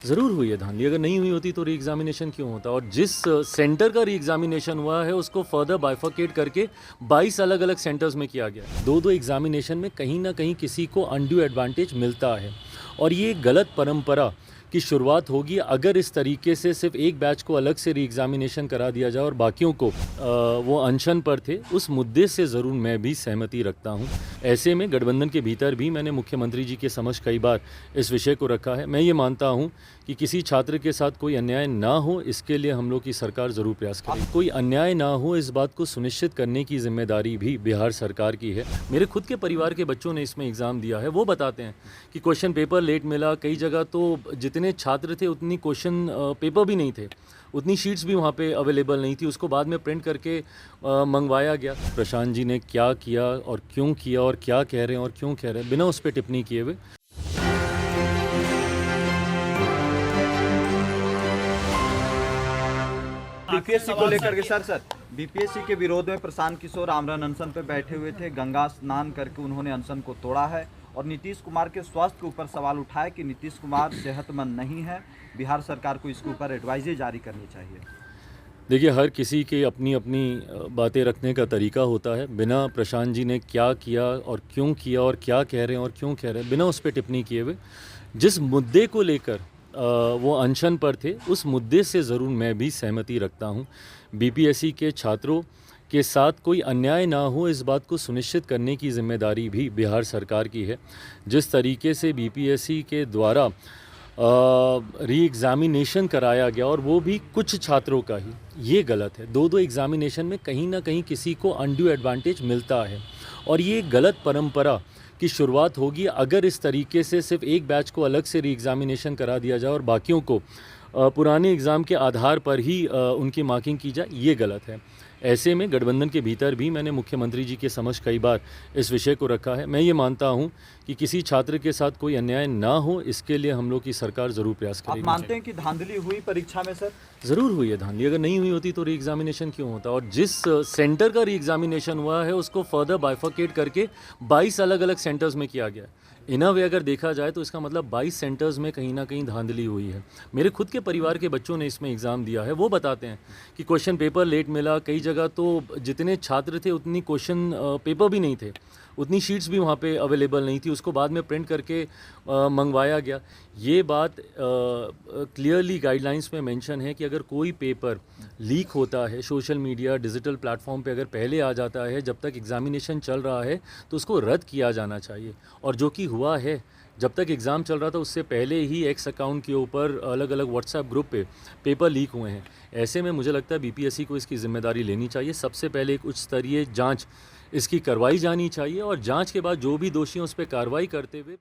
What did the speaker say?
ज़रूर हुई है धांधली। अगर नहीं हुई होती तो री एग्ज़ामिनेशन क्यों होता? और जिस सेंटर का री एग्ज़ामिनेशन हुआ है उसको फर्दर बाइफरकेट करके 22 अलग-अलग सेंटर्स में किया गया है। 2-2 एग्ज़ामिनेशन में कहीं न कहीं किसी को अनड्यू एडवांटेज मिलता है और ये एक गलत परंपरा की शुरुआत होगी अगर इस तरीके से सिर्फ एक बैच को अलग से री एग्ज़ामिनेशन करा दिया जाए और बाकियों को वो अनशन पर थे। उस मुद्दे से ज़रूर मैं भी सहमति रखता हूँ। ऐसे में गठबंधन के भीतर भी मैंने मुख्यमंत्री जी के समक्ष कई बार इस विषय को रखा है। मैं ये मानता हूँ कि किसी छात्र के साथ कोई अन्याय ना हो, इसके लिए हम लोग की सरकार ज़रूर प्रयास करेगी। कोई अन्याय ना हो, इस बात को सुनिश्चित करने की जिम्मेदारी भी बिहार सरकार की है। मेरे खुद के परिवार के बच्चों ने इसमें एग्ज़ाम दिया है, वो बताते हैं कि क्वेश्चन पेपर लेट मिला। कई जगह तो जितने छात्र थे उतनी क्वेश्चन पेपर भी नहीं थे, उतनी शीट्स भी वहाँ पे अवेलेबल नहीं थी। उसको बाद में प्रिंट करके मंगवाया गया। प्रशांत जी ने क्या किया और क्यों किया और क्या कह रहे हैं और क्यों कह रहे हैं, बिना उस पर टिप्पणी किए हुए बीपीएससी को लेकर के सर बीपीएससी के विरोध में प्रशांत किशोर आमरण अनशन पे बैठे हुए थे। गंगा स्नान करके उन्होंने अनशन को तोड़ा है और नीतीश कुमार के स्वास्थ्य के ऊपर सवाल उठाया कि नीतीश कुमार सेहतमंद नहीं है, बिहार सरकार को इसके ऊपर एडवाइजरी जारी करनी चाहिए। देखिए, हर किसी के अपनी अपनी बातें रखने का तरीका होता है। बिना प्रशांत जी ने क्या किया और क्यों किया और क्या कह रहे हैं और क्यों कह रहे हैं, बिना उस पर टिप्पणी किए हुए जिस मुद्दे को लेकर वो अनशन पर थे, उस मुद्दे से ज़रूर मैं भी सहमति रखता हूँ। बीपीएससी के छात्रों के साथ कोई अन्याय ना हो, इस बात को सुनिश्चित करने की जिम्मेदारी भी बिहार सरकार की है। जिस तरीके से बीपीएससी के द्वारा री एग्ज़ामिनेशन कराया गया और वो भी कुछ छात्रों का ही, ये गलत है। 2-2 एग्ज़ामिनेशन में कहीं ना कहीं किसी को अनड्यू एडवांटेज मिलता है और ये एक गलत परंपरा की शुरुआत होगी अगर इस तरीके से सिर्फ एक बैच को अलग से री एग्ज़ामिनेशन करा दिया जाए और बाकियों को पुराने एग्ज़ाम के आधार पर ही उनकी मार्किंग की जाए, ये गलत है। ऐसे में गठबंधन के भीतर भी मैंने मुख्यमंत्री जी के समक्ष कई बार इस विषय को रखा है। मैं ये मानता हूँ कि किसी छात्र के साथ कोई अन्याय ना हो, इसके लिए हम लोग की सरकार ज़रूर प्रयास करेगी। आप मानते हैं कि धांधली हुई परीक्षा में सर? ज़रूर हुई है धांधली। अगर नहीं हुई होती तो री एग्ज़ामिनेशन क्यों होता? और जिस सेंटर का री एग्ज़ामिनेशन हुआ है उसको फर्दर बाइफरकेट करके 22 अलग-अलग सेंटर्स में किया गया है। इन अ वे अगर देखा जाए तो इसका मतलब 22 सेंटर्स में कहीं ना कहीं धांधली हुई है। मेरे खुद के परिवार के बच्चों ने इसमें एग्ज़ाम दिया है, वो बताते हैं कि क्वेश्चन पेपर लेट मिला। कई जगह तो जितने छात्र थे उतनी क्वेश्चन पेपर भी नहीं थे, उतनी शीट्स भी वहाँ पे अवेलेबल नहीं थी। उसको बाद में प्रिंट करके मंगवाया गया। ये बात क्लियरली गाइडलाइंस में मेंशन है कि अगर कोई पेपर लीक होता है सोशल मीडिया डिजिटल प्लेटफॉर्म पे, अगर पहले आ जाता है जब तक एग्ज़ामिनेशन चल रहा है, तो उसको रद्द किया जाना चाहिए। और जो कि हुआ है, जब तक एग्ज़ाम चल रहा था उससे पहले ही एक्स अकाउंट के ऊपर अलग अलग व्हाट्सएप ग्रुप पे पेपर लीक हुए हैं। ऐसे में मुझे लगता है बीपीएससी को इसकी जिम्मेदारी लेनी चाहिए। सबसे पहले एक उच्च स्तरीय जांच इसकी करवाई जानी चाहिए और जांच के बाद जो भी दोषी हैं उस पर कार्रवाई करते हुए